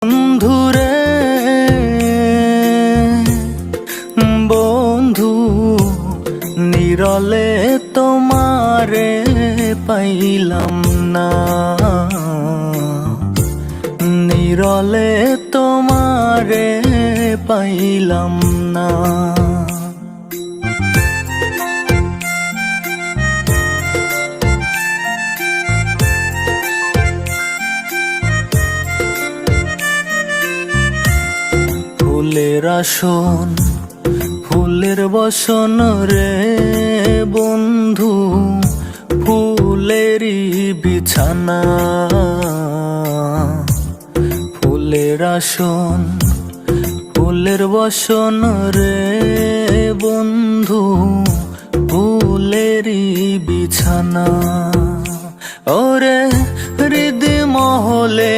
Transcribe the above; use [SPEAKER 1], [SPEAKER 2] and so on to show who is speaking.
[SPEAKER 1] বন্ধুরে বন্ধু নিরলে তোমারে পাইলাম না, নিরলে তোমারে পাইলাম না। ফুলের আসন ফুলের বসন রে বন্ধু, ফুলেরই বিছানা। ফুলের আসন ফুলের বসন রে বন্ধু, ফুলেরই বিছানা। ওরে হৃদয় মহলে